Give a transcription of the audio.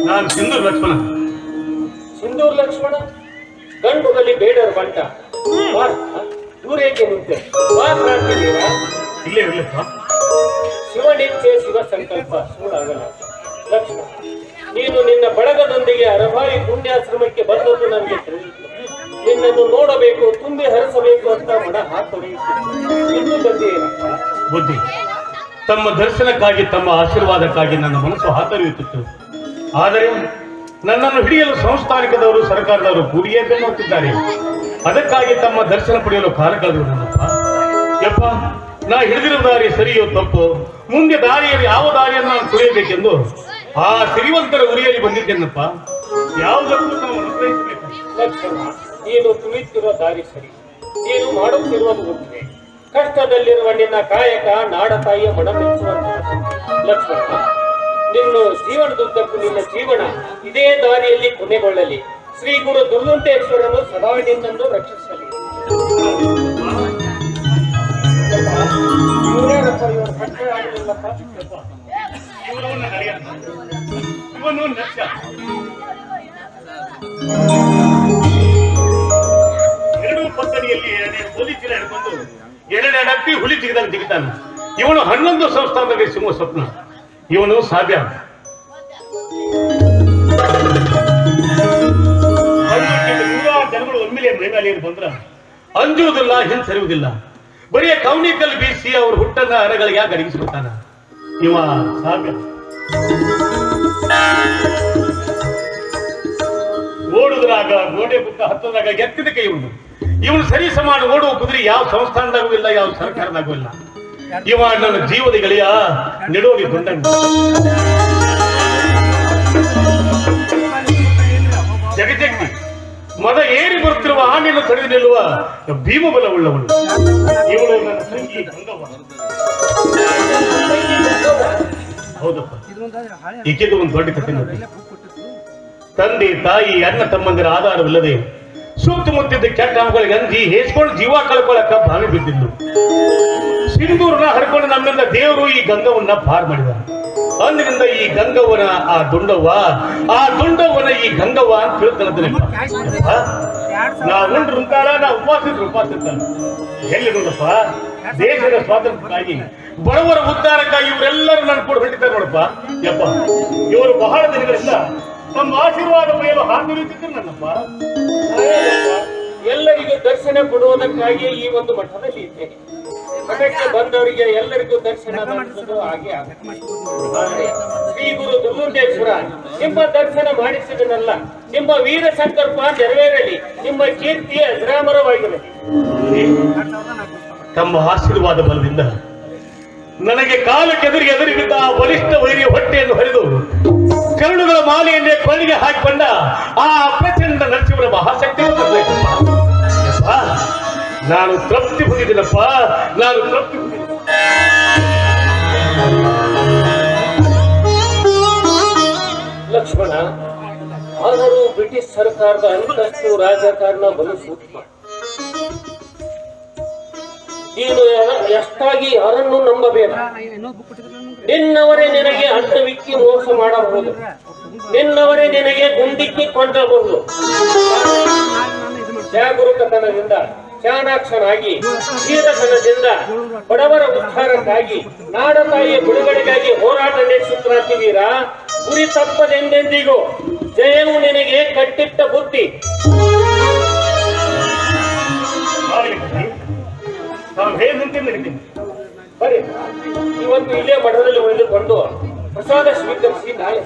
ನಾನು ಸಿಂಧೂರ್ ಲಕ್ಷ್ಮಣ. ಸಿಂಧೂರ್ ಲಕ್ಷ್ಮಣ ಗಂಡುಗಲ್ಲಿ ಬೇಡರ್ ಬಂಟ ದೂರೇಕೆ ನಿಂತೆ ಇಲ್ಲೇ ಇರ್ಲಿಪ್ಪ. ಶಿವನಿಚ್ಛೆ ಶಿವ ಸಂಕಲ್ಪ ಸುಳ್ಳಾಗಲ್ಲ. ಲಕ್ಷ್ಮಣ, ನೀನು ನಿನ್ನ ಬಳಗದೊಂದಿಗೆ ಅರಭಾವಿ ಪುಣ್ಯಾಶ್ರಮಕ್ಕೆ ಬಂದದ್ದು ನನಗೆ ತಿಳಿಯಿತು. ನಿನ್ನನ್ನು ನೋಡಬೇಕು, ತುಂಬಿ ಹರಿಸಬೇಕು ಅಂತ ಮನ ಹಾತೊರೆಯಿತು. ಇನ್ನು ಬಂದಿಯೇನಪ್ಪ? ಬುದ್ಧಿ, ತಮ್ಮ ದರ್ಶನಕ್ಕಾಗಿ ತಮ್ಮ ಆಶೀರ್ವಾದಕ್ಕಾಗಿ ನನ್ನ ಮನಸ್ಸು ಹಾತೊರೆಯುತ್ತಿತ್ತು. ಆದರೆ ನನ್ನನ್ನು ಹಿಡಿಯಲು ಸಂಸ್ಥಾನಿಕದವರು ಸರ್ಕಾರದವರು ಕೂಡಿಯೇ ಬೆನ್ನೋತ್ತಿದ್ದಾರೆ. ಅದಕ್ಕಾಗಿ ತಮ್ಮ ದರ್ಶನ ಪಡೆಯಲು ಕಾಲ ಕಳೆದು ನನ್ನಪ್ಪ. ಯಪ್ಪ, ನಾ ಹಿಡಿದಿರುವ ದಾರಿ ಸರಿಯೋ ತಪ್ಪು, ಮುಂದೆ ದಾರಿಯಲ್ಲಿ ಯಾವ ದಾರಿಯನ್ನು ನಾನು ತುಳಿಯಬೇಕೆಂದು ಆ ಸಿರಿವಂತರ ಉರಿಯಲ್ಲಿ ಬಂದಿದ್ದೇನಪ್ಪ. ಯಾವುದಕ್ಕೂ ನಾವು ಅನುಗ್ರಹಿಸಬೇಕು. ಲಕ್ಷ್ಮಣ, ನೀನು ತುಳಿತಿರುವ ದಾರಿ ಸರಿ, ನೀನು ಮಾಡುತ್ತಿರುವುದು ಒಪ್ಪಿಗೆ. ಕಷ್ಟದಲ್ಲಿರುವ ನಿನ್ನ ಕಾಯಕ ನಾಡ ತಾಯಿಯ ಮನ ಮೆಚ್ಚುವಂತ. ಲಕ್ಷ್ಮಣ, ನಿನ್ನ ಜೀವನದುದ್ದಕ್ಕೂ ನಿನ್ನ ಜೀವನ ಇದೇ ದಾರಿಯಲ್ಲಿ ಕೊನೆಗೊಳ್ಳಲಿ. ಶ್ರೀ ಗುರು ದುರ್ಗುಂಟೇಶ್ವರನು ಸದಾ ನಿನ್ನನ್ನು ರಕ್ಷಿಸಲಿ. ಎರಡು ಪತ್ತಡಿಯಲ್ಲಿ ಪೊಲೀಸರ ಹಿಡ್ಕೊಂಡು ಎರಡೆಡಪ್ಪಿ ಹುಲಿ ಜಿಗಿದಾಗ ಜಿಗಿತಾನೆ. ಇವನು 11 ಸಂಸ್ಥಾನದಲ್ಲಿ ಸಿಂಹ ಸ್ವಪ್ನ. ಇವನು ಸಾಧ್ಯ ಜನಗಳು ಒಮ್ಮೆಲೆ ಮೈಮೇಲೆ ಬಂದ್ರ ಅಂಜುವುದಿಲ್ಲ, ಹಿಂಸರಿಯುವುದಿಲ್ಲ. ಬರೀ ಕೌನಿಕಲ್ ಬೀಸಿ ಅವ್ರ ಹುಟ್ಟನ್ನ ಅರಗಳಿಗೆ ಯಾಕೆ ಅಡಗಿಸ್ಬಿಡ್ತಾನ ಇವ ಸಾಧ್ಯ. ಓಡುದ್ರಾಗ ಗೋಡೆ ಬುಕ್ಕ ಹತ್ತದಾಗ ಎತ್ತಿದ ಇವನು ಸರಿ ಸಮಾನ ಓಡುವ ಕುದುರೆ ಯಾವ ಸಂಸ್ಥಾನದಾಗೂ ಇಲ್ಲ, ಯಾವ ಸರ್ಕಾರದಾಗೂ ಇಲ್ಲ. ಇವ ನನ್ನ ಜೀವದ ಗೆಳೆಯ ನೆಡೋರಿ ದುಂಡಂಗ. ಜಗಜಗ್ನಿ ಮದ ಏರಿ ಬರುತ್ತಿರುವ ಆನೆಯನ್ನು ತಡೆದು ನಿಲ್ಲುವ ಭೀಮಬಲವುಳ್ಳವಳು. ಇವಳು ನನ್ನ ತಂಗಿ ಗಂಗವ್ವ. ಹೌದಪ್ಪ, ಈಕೆದು ಒಂದು ದೊಡ್ಡ ಕಥೆ ನೋಡಿ. ತಂದೆ ತಾಯಿ ಅಣ್ಣ ತಮ್ಮಂದಿರ ಆಧಾರವಿಲ್ಲದೆ ಸುತ್ತಮುತ್ತಿದ್ದ ಕೆಟ್ಟ ಹಬ್ಬಗಳಿಗೆ ಅಂಜಿ ಹೇಸ್ಕೊಂಡು ಜೀವ ಕಳ್ಕೊಳ್ಳಕ್ಕ ಭಾವಿ ಬಿದ್ದಿದ್ದು. ಸಿಂಧೂರನ್ನ ಹರ್ಕೊಂಡು ನಮ್ಮಿಂದ ದೇವರು ಈ ಗಂಗವನ್ನ ಪಾರ್ ಮಾಡಿದ. ಅಂದಿನಿಂದ ಈ ಗಂಗವ್ವನ ಆ ದುಂಡವ್ವನ ಈ ಗಂಗವ್ವ ಅಂತ ತಿಳ್ತಾನೆ. ನಾವು ಉಂಡ್ರುಂತಾಳ, ನಾ ಉಪವಾಸಿರ್ತಾಳ. ಎಲ್ಲಿ ನೋಡಪ್ಪ, ದೇಶದ ಸ್ವಾತಂತ್ರ್ಯಕ್ಕಾಗಿ ಬಡವರ ಉದ್ಧಾರಕ್ಕಾಗಿ ಇವರೆಲ್ಲರೂ ನನ್ನ ಕೂಡ ಹೊರಟಿದ್ದಾರೆ ನೋಡಪ್ಪ. ಯಪ್ಪ, ಇವರು ಬಹಳ ದಿನಗಳಿಂದ ನಮ್ಮ ಆಶೀರ್ವಾದ ಪಡೆಯಲು ಹಾತೊರೆಯುತ್ತಿದ್ದರು ನನ್ನಪ್ಪ. ಎಲ್ಲರಿಗೂ ದರ್ಶನ ಕೊಡುವುದಕ್ಕಾಗಿ ಈ ಒಂದು ಮಠದಲ್ಲಿ ಇದ್ದೇನೆ. ಮಠಕ್ಕೆ ಬಂದವರಿಗೆ ಎಲ್ಲರಿಗೂ ದರ್ಶನ ಹಾಗೆ ಶ್ರೀ ಗುರು ದುರ್ಗುಂಟೇಶ್ವರ ನಿಮ್ಮ ದರ್ಶನ ಮಾಡಿಸಿದನಲ್ಲ, ನಿಮ್ಮ ವೀರ ಸಂಕಲ್ಪ ನೆರವೇರಲಿ, ನಿಮ್ಮ ಕೀರ್ತಿ ಅಜರಾಮರವಾಗಿರಲಿ. ತಮ್ಮ ಆಶೀರ್ವಾದ ಬಲದಿಂದ ನನಗೆ ಕಾಲಕ್ಕೆದುರಿಗೆ ಎದುರಿಗಿದ್ದ ಆ ಬಲಿಷ್ಠ ವೈರಿಯ ಹೊಟ್ಟೆಯನ್ನು ಹರಿದು ಕರುಳುಗಳ ಮಾಲೆಯನ್ನೇ ಕೊಳ್ಳಿಗೆ ಹಾಕಿಕೊಂಡ ಆ ಪ್ರಚಂಡ ನರಸಿಂಹನ ಮಹಾಶಕ್ತಿ ನಾನು ತೃಪ್ತಿ ಹೊಂದಿದ್ದೀನಪ್ಪ. ನಾನು ತೃಪ್ತಿ ಹೊಂದಿದ್ದೀನಿ. ಲಕ್ಷ್ಮಣ, ಆದರೂ ಬ್ರಿಟಿಷ್ ಸರ್ಕಾರದ ಅಂತಸ್ತು ರಾಜಕಾರಣ ಬಲು ಸೂಕ್ಷ್ಮ. ನೀನು ಎಷ್ಟಾಗಿ ಯಾರನ್ನು ನಂಬಬೇಕು. ನಿನ್ನವರೇ ನಿನಗೆ ಅಡ್ಡವಿಕ್ಕಿ ಮೋಸ ಮಾಡಬಹುದು, ನಿನ್ನವರೇ ನಿನಗೆ ಗುಂಡಿಕ್ಕಿ ಕೊಂಡಬಹುದು. ಜಾಗರೂಕತನದಿಂದ, ಚಾಣಾಕ್ಷನಾಗಿ, ಧೀರತನದಿಂದ ಬಡವರ ಉದ್ಧಾರಕ್ಕಾಗಿ, ನಾಡ ತಾಯಿಯ ಬಿಡುಗಡೆಗಾಗಿ ಹೋರಾಟ ನಡೆಸುತ್ತಿರಾಂತಿ ವೀರ. ಗುರಿ ತಪ್ಪದೆಂದೆಂದಿಗೂ ಜಯವು ನಿನಗೆ ಕಟ್ಟಿಟ್ಟ ಬುದ್ಧಿ. ಬರೀ ಇವತ್ತು ಇಲ್ಲೇ ಮಠದಲ್ಲಿ ಉಳಿದುಕೊಂಡು ಪ್ರಸಾದ ಸ್ವೀಕರಿಸಿ ನಾಳೆ